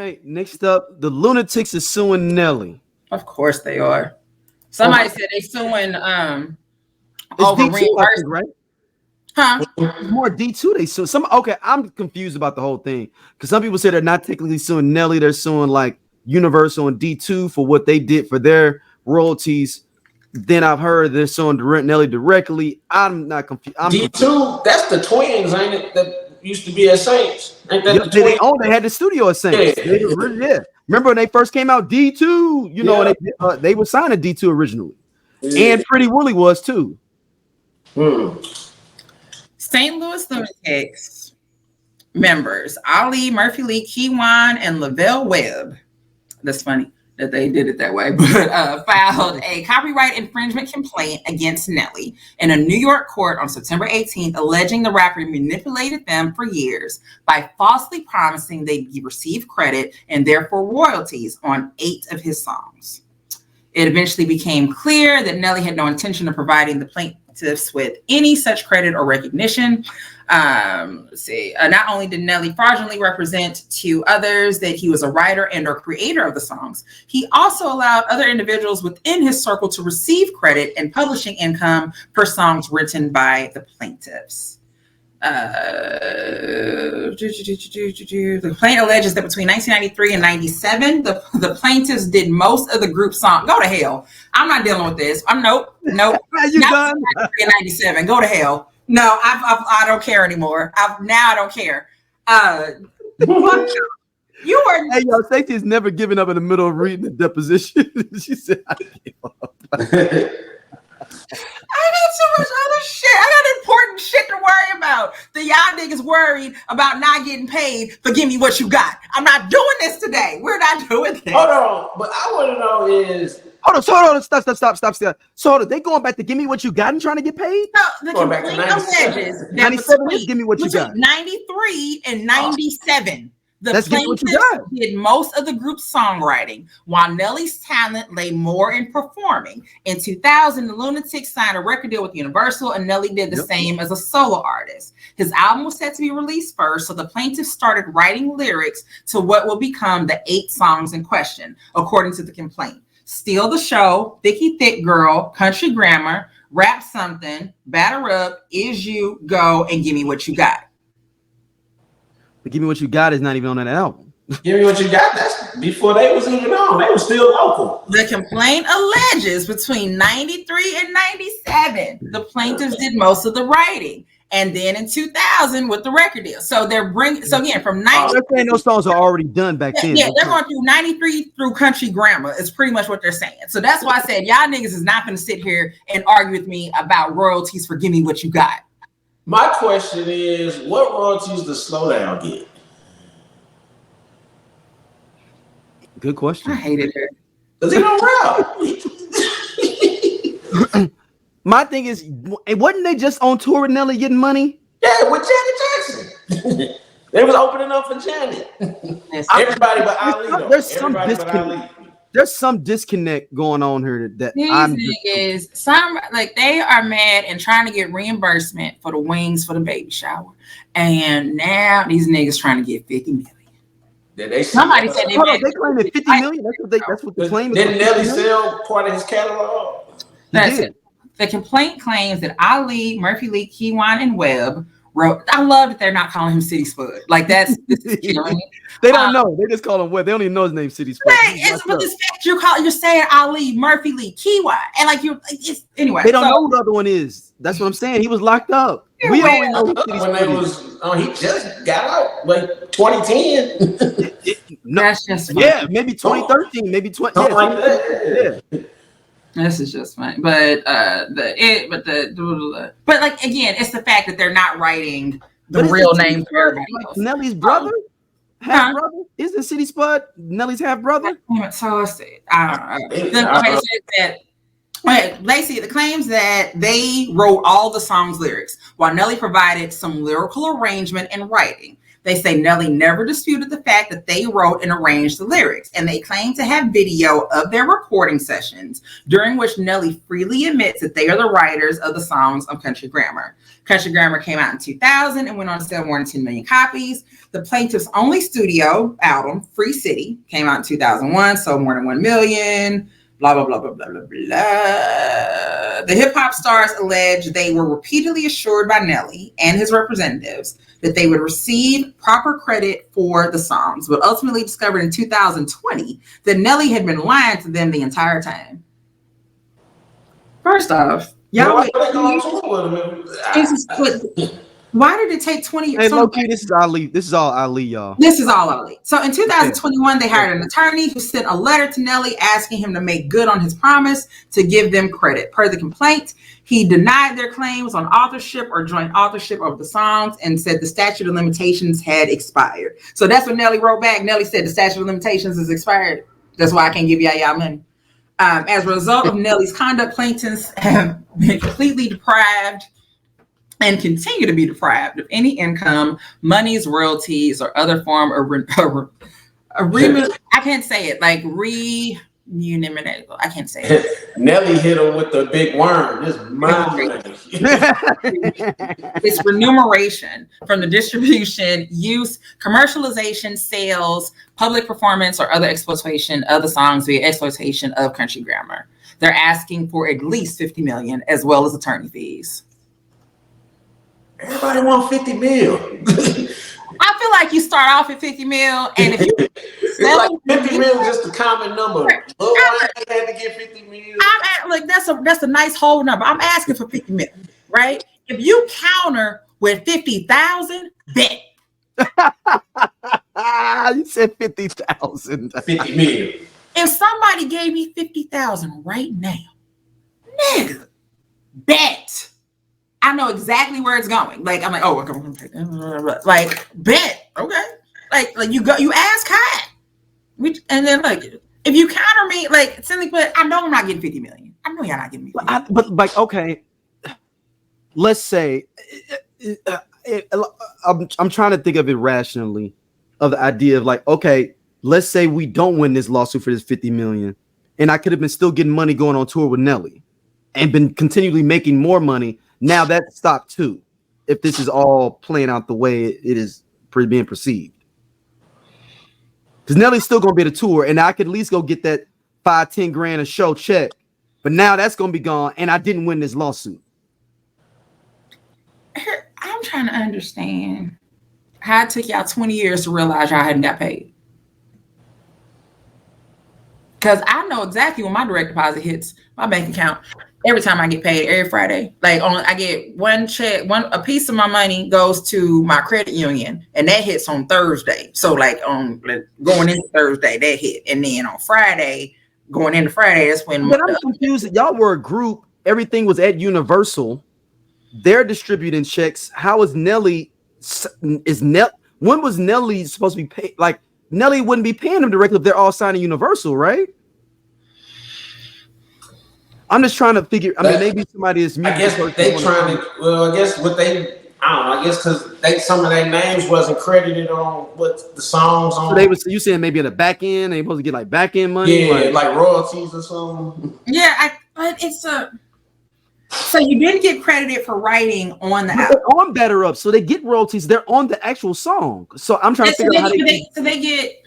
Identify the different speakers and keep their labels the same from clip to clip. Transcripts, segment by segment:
Speaker 1: right. Next up, the Lunatics is suing Nelly.
Speaker 2: Of course they are. Somebody said they suing
Speaker 1: over D2, reimbursement, right?
Speaker 2: Huh?
Speaker 1: It's more D2 they sue. Okay, I'm confused about the whole thing because some people say they're not technically suing Nelly, they're suing like Universal and D2 for what they did for their royalties. Then I've heard they're suing Nelly directly. I'm not confused.
Speaker 3: D2, that's the twins, ain't it? That used to be at Saints. Ain't that the
Speaker 1: twins? They had the studio at Saints. Yeah. Remember when they first came out, D2, you know, they were signed to D2 originally. Yeah. And Pretty Willie was too.
Speaker 2: St. Louis Lunatics members Ali, Murphy Lee, Kyjuan, and Lavelle Webb. That's funny that they did it that way, but filed a copyright infringement complaint against Nelly in a New York court on September 18th, alleging the rapper manipulated them for years by falsely promising they'd receive credit and therefore royalties on 8 of his songs. It eventually became clear that Nelly had no intention of providing the plaintiffs with any such credit or recognition. Not only did Nelly fraudulently represent to others that he was a writer and or creator of the songs, he also allowed other individuals within his circle to receive credit and publishing income for songs written by the plaintiffs. The complaint alleges that between 1993 and 97, the plaintiffs did most of the group song. Go to hell. I'm not dealing with this. Nope.
Speaker 1: You done?
Speaker 2: 97. Go to hell. No, I don't care anymore. I don't care. You were.
Speaker 1: Hey, yo, Stacey's never given up in the middle of reading the deposition. She said, "I gave up."
Speaker 2: I got too much other shit. I got important shit to worry about. The y'all niggas worried about not getting paid for give me what you got. I'm not doing this today. We're not doing this.
Speaker 3: Hold on, but I want to know is.
Speaker 1: Hold on, stop. So they going back to give me what you got and trying to get paid?
Speaker 2: No, the complaint alleges that
Speaker 1: 97 is give me what you got.
Speaker 2: 93 and 97. The plaintiffs did most of the group's songwriting, while Nelly's talent lay more in performing. In 2000, the Lunatics signed a record deal with Universal, and Nelly did the same as a solo artist. His album was set to be released first, so the plaintiffs started writing lyrics to what will become the 8 songs in question, according to the complaint. Steal the Show, Thicky Thick Girl, Country Grammar, Rap Something, Batter Up, Is You, Go, and Give Me What You Got.
Speaker 1: But Give Me What You Got is not even on that album.
Speaker 3: Give Me What You Got, that's before they was even on. They were still local.
Speaker 2: The complaint alleges between 93 and 97, the plaintiffs did most of the writing. And then in 2000 with the record deal. So they're bringing, so again, from 90.
Speaker 1: They're saying those songs are already done back then.
Speaker 2: Yeah, they're going through 93 through Country Grammar is pretty much what they're saying. So that's why I said, y'all niggas is not going to sit here and argue with me about royalties for Give Me What You Got.
Speaker 3: My question is, what royalties does Slowdown get?
Speaker 1: Good question.
Speaker 2: I hated her.
Speaker 3: Because he don't rap.
Speaker 1: My thing is, wasn't they just on tour with Nelly getting money?
Speaker 3: Yeah, with Janet Jackson. They was opening up for Janet. Everybody but Ali.
Speaker 1: There's some disconnect going on here that
Speaker 2: they are mad and trying to get reimbursement for the wings for the baby shower, and now these niggas trying to get 50 million. Somebody said they
Speaker 1: claimed 50 million. That's what they claim.
Speaker 3: Didn't Nelly sell part of his catalog?
Speaker 2: That's it. The complaint claims that Ali, Murphy Lee, Kyjuan, and Webb wrote. I love that they're not calling him City Spud. Like this is killing me.
Speaker 1: They don't know. They just call him Webb. They don't even know his name, City Spud.
Speaker 2: It's but this fact you're saying Ali, Murphy Lee, Kyjuan, and like it's anyway.
Speaker 1: They don't know who the other one is. That's what I'm saying. He was locked up. We only know who City Spud is.
Speaker 3: He just got out like 2010.
Speaker 2: That's just
Speaker 1: maybe 2013, maybe 20. Yeah.
Speaker 2: This is just fine, but like again, it's the fact that they're not writing the real name for everybody else.
Speaker 1: Nelly's brother, half brother, isn't City Spud Nelly's half brother?
Speaker 2: So I don't know. The claims that they wrote all the song's lyrics, while Nelly provided some lyrical arrangement and writing. They say Nelly never disputed the fact that they wrote and arranged the lyrics, and they claim to have video of their recording sessions, during which Nelly freely admits that they are the writers of the songs of Country Grammar. Country Grammar came out in 2000 and went on to sell more than 10 million copies. The plaintiff's only studio album, Free City, came out in 2001, sold more than 1 million. Blah, blah, blah, blah, blah, blah, blah. The hip hop stars allege they were repeatedly assured by Nelly and his representatives that they would receive proper credit for the songs, but ultimately discovered in 2020 that Nelly had been lying to them the entire time. First off, y'all, why did it take 20 years?
Speaker 1: Hey, low-key, this is Ali. This is all Ali, y'all.
Speaker 2: This is all Ali. So in 2021, they hired an attorney who sent a letter to Nelly asking him to make good on his promise to give them credit. Per the complaint, he denied their claims on authorship or joint authorship of the songs and said the statute of limitations had expired. So that's what Nelly wrote back. Nelly said the statute of limitations is expired. That's why I can't give y'all money. As a result of Nelly's conduct, plaintiffs have been completely deprived and continue to be deprived of any income, monies, royalties, or other form of I can't say it, like remuneration. I can't say it.
Speaker 3: Nelly hit him with the big worm. This money.
Speaker 2: It's remuneration from the distribution, use, commercialization, sales, public performance, or other exploitation of the songs via exploitation of Country Grammar. They're asking for at least $50 million as well as attorney fees.
Speaker 3: Everybody want 50 mil.
Speaker 2: I feel like you start off at 50 mil, and if you
Speaker 3: it's like 50 mil is just a common number. Lil Wayne had to get 50 mil.
Speaker 2: Like that's a nice whole number. I'm asking for 50 mil, right? If you counter with 50,000, bet.
Speaker 1: You said 50,000.
Speaker 3: 50 mil.
Speaker 2: If somebody gave me 50,000 right now, nigga, bet. I know exactly where it's going. Like I'm like, oh, like bet, okay. Like you go, you ask high, and then like if you counter me, like simply put, I know I'm not getting 50 million. I know y'all not getting me.
Speaker 1: But like, okay, let's say I'm trying to think of it rationally, of the idea of like, okay, let's say we don't win this lawsuit for this 50 million, and I could have been still getting money going on tour with Nelly, and been continually making more money. Now that stopped too, if this is all playing out the way it is being perceived. Because Nelly's still going to be the tour, and I could at least go get that 5-10 grand a show check. But now that's going to be gone, and I didn't win this lawsuit.
Speaker 2: I'm trying to understand how it took y'all 20 years to realize y'all hadn't got paid. Because I know exactly when my direct deposit hits my bank account. Every time I get paid, every Friday, like I get one check, a piece of my money goes to my credit union, and that hits on Thursday. So like going into Thursday, that hit, and then on Friday, going into Friday, that's when.
Speaker 1: But I'm confused. Y'all were a group. Everything was at Universal. They're distributing checks. How is Nelly? When was Nelly supposed to be paid? Like Nelly wouldn't be paying them directly if they're all signing Universal, right? I'm just trying to figure. I mean, maybe somebody is.
Speaker 3: I guess they trying to. Well, I guess what they. I don't know. I guess because some of their names wasn't credited on what the songs on.
Speaker 1: So they was. You saying maybe in the back end they supposed to get like back end money?
Speaker 3: Yeah, like royalties or something.
Speaker 2: Yeah, but it's a. So you didn't get credited for writing on the album.
Speaker 1: They're on Better Up, so they get royalties. They're on the actual song. So I'm trying to figure out how
Speaker 2: they get.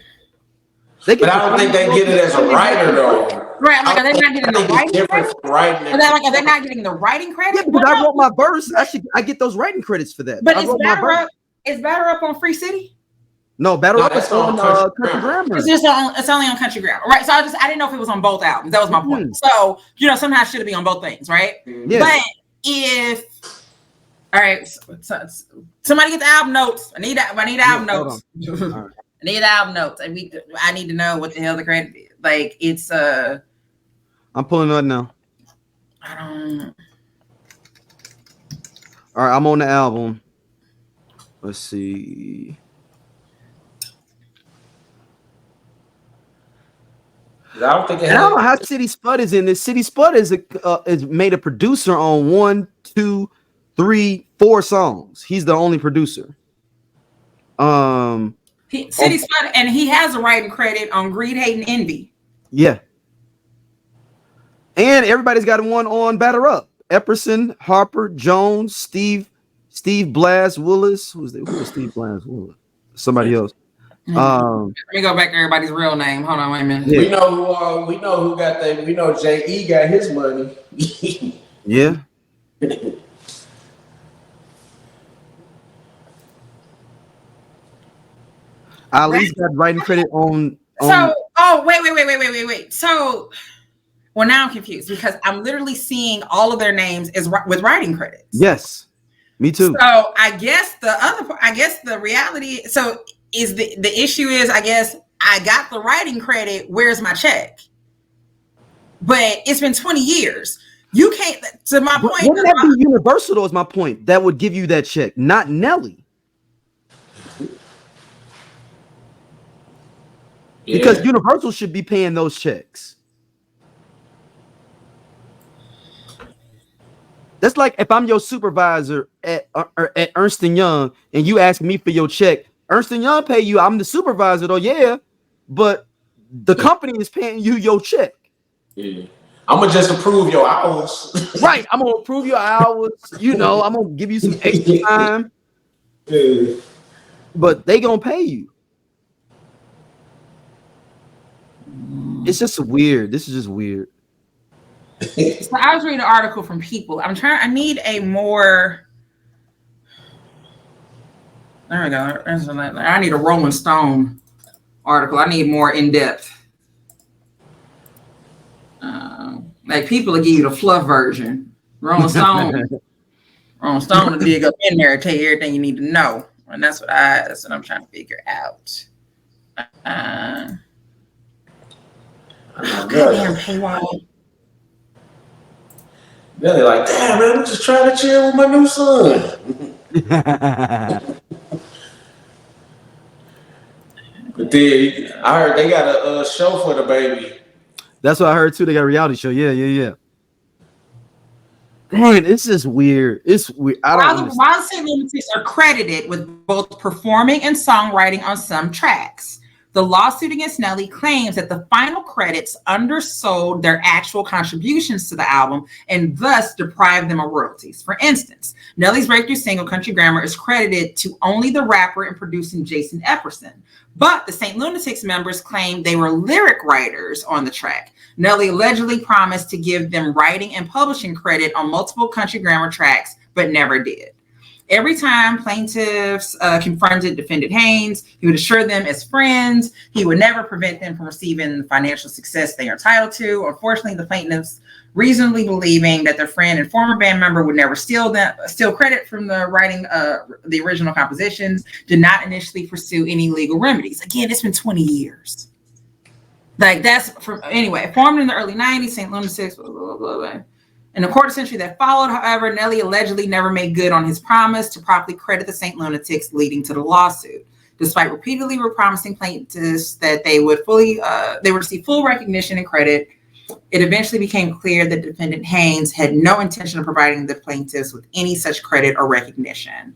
Speaker 3: But I don't think they get it as a writer though.
Speaker 2: Right, like are they not getting the writing credit? Are they not getting the writing credit?
Speaker 1: Yeah, but I wrote my verse. I get those writing credits for that.
Speaker 2: But it's Better Up on Free City?
Speaker 1: No, Better Up is on Country Grammar.
Speaker 2: It's only on Country Grammar, right? So I didn't know if it was on both albums. That was my point. So sometimes should it be on both things, right?
Speaker 1: Yeah.
Speaker 2: But if all right, so somebody get the album notes. I need album notes. Right. I need album notes. I need to know what the hell the credit is. Like it's
Speaker 1: I'm pulling it now.
Speaker 2: I don't.
Speaker 1: All right, I'm on the album. Let's see.
Speaker 3: I don't think.
Speaker 1: I don't know how City Spud is in this. City Spud is made a producer on 1, 2, 3, 4 songs. He's the only producer.
Speaker 2: City Spud, and he has a writing credit on Greed, Hate, and Envy.
Speaker 1: Yeah. And everybody's got one on Batter Up. Epperson, Harper, Jones, Steve Blas Willis. Who was Steve Blas Willis? Somebody else.
Speaker 2: Let me go back to everybody's real name. Hold on, wait a minute.
Speaker 3: Yeah. We know who got that. We know J.E. got his money.
Speaker 1: Yeah. Ali's got writing credit on.
Speaker 2: So, wait. So, well, now I'm confused because I'm literally seeing all of their names with writing credits.
Speaker 1: Yes, me too.
Speaker 2: So, I guess the reality. So, is the issue is I guess I got the writing credit. Where's my check? But it's been 20 years. You can't. To my point,
Speaker 1: wouldn't that be Universal? Though, is my point. That would give you that check, not Nelly. Because Universal should be paying those checks. That's like if I'm your supervisor at Ernst & Young and you ask me for your check. Ernst & Young pay you. I'm the supervisor though, yeah. But the company is paying you your check.
Speaker 3: Yeah. I'm going to just approve your hours.
Speaker 1: Right. I'm going to approve your hours. I'm going to give you some extra time.
Speaker 3: Yeah.
Speaker 1: But they going to pay you. It's just weird. This is just weird.
Speaker 2: So I was reading an article from People. I need a more. There we go. I need a Rolling Stone article. I need more in depth. Like People will give you the fluff version. Rolling Stone will dig up in there and tell you everything you need to know, and that's what I'm trying to figure out. Goddamn paywall.
Speaker 3: They're like, damn man, I'm just trying to chill with my new son. But then I heard they got a show for the baby.
Speaker 1: That's what I heard too. They got a reality show. Yeah. Dang, it's just weird. It's weird.
Speaker 2: While St. Lunatics are credited with both performing and songwriting on some tracks, the lawsuit against Nelly claims that the final credits undersold their actual contributions to the album and thus deprived them of royalties. For instance, Nelly's breakthrough single, Country Grammar, is credited to only the rapper and producing Jason Epperson. But the St. Lunatics members claim they were lyric writers on the track. Nelly allegedly promised to give them writing and publishing credit on multiple Country Grammar tracks, but never did. Every time plaintiffs confronted defendant Haynes, he would assure them as friends he would never prevent them from receiving the financial success they are entitled to. Unfortunately, the plaintiffs, reasonably believing that their friend and former band member would never steal credit from the writing the original compositions, did not initially pursue any legal remedies. Again, it's been 20 years. Like that's anyway, formed in the early 90s, St. Lunatics, blah, blah, blah, blah. In the quarter century that followed, however, Nelly allegedly never made good on his promise to properly credit the St. Lunatics, leading to the lawsuit. Despite repeatedly promising plaintiffs that they would receive full recognition and credit, it eventually became clear that defendant Haynes had no intention of providing the plaintiffs with any such credit or recognition.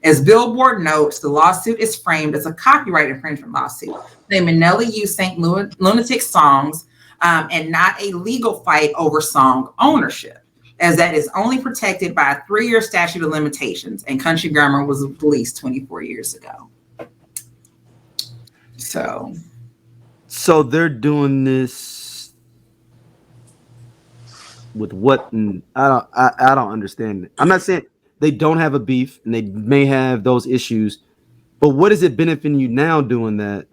Speaker 2: As Billboard notes, the lawsuit is framed as a copyright infringement lawsuit, claiming Nelly used St. Lunatics songs and not a legal fight over song ownership, as that is only protected by a 3-year statute of limitations, and Country Grammar was released 24 years ago. So
Speaker 1: they're doing this with what? I don't understand it. I'm not saying they don't have a beef and they may have those issues, but what is it benefiting you now doing that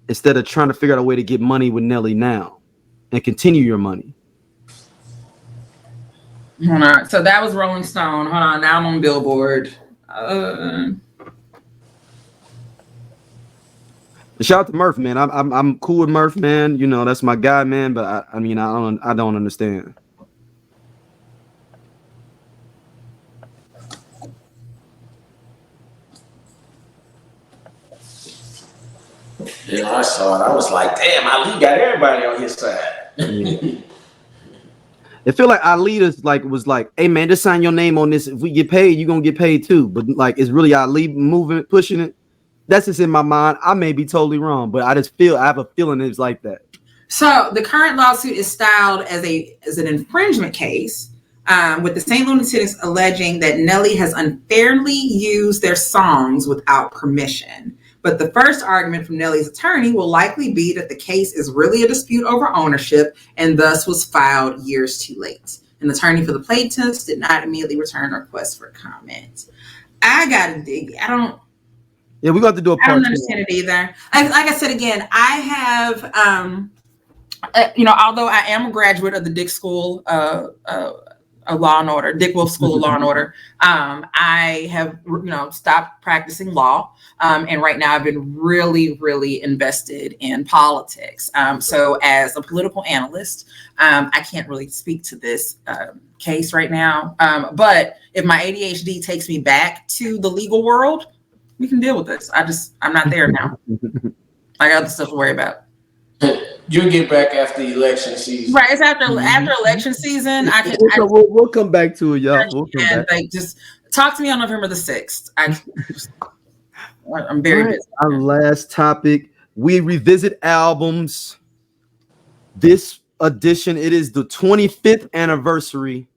Speaker 1: instead of trying to figure out a way to get money with Nelly now and continue your money?
Speaker 2: Hold on. So that was Rolling Stone. Hold on. Now I'm on Billboard.
Speaker 1: Shout out to Murph, man. I'm cool with Murph, man. You know, that's my guy, man. But I don't understand.
Speaker 3: You know, I saw it. I was like, damn, Ali got everybody on his side.
Speaker 1: Yeah. It feel like Ali was like, hey man, just sign your name on this. If we get paid, you're gonna get paid too. But like it's really Ali moving, pushing it. That's just in my mind. I may be totally wrong, but I have a feeling it's like that.
Speaker 2: So the current lawsuit is styled as an infringement case, with the St. Lunatics alleging that Nelly has unfairly used their songs without permission. But the first argument from Nelly's attorney will likely be that the case is really a dispute over ownership and thus was filed years too late. An attorney for the plaintiffs did not immediately return a request for comment. I gotta dig.
Speaker 1: Yeah, we got to do a part.
Speaker 2: I don't understand it either. Like I said again, I have although I am a graduate of the Dick School of Law and Order, Dick Wolf School of Law and Order, I have stopped practicing law, and right now I've been really, really invested in politics. So as a political analyst, I can't really speak to this case right now. But if my ADHD takes me back to the legal world, we can deal with this. I'm not there now. I got other stuff to worry about.
Speaker 3: You'll get back after the election season.
Speaker 2: Right. It's after election season.
Speaker 1: We'll come back to it, y'all. We'll come back.
Speaker 2: Like, just talk to me on November the 6th. I'm very busy.
Speaker 1: Our last topic. We revisit albums. This edition, it is the 25th anniversary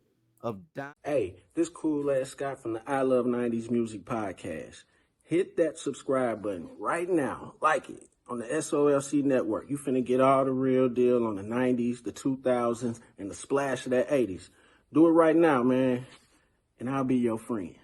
Speaker 1: of
Speaker 4: Hey, this cool ass Scott from the I Love 90s Music Podcast. Hit that subscribe button right now. Like it. On the SOLC Network. You finna get all the real deal on the 90s, the 2000s, and the splash of that 80s. Do it right now, man, and I'll be your friend.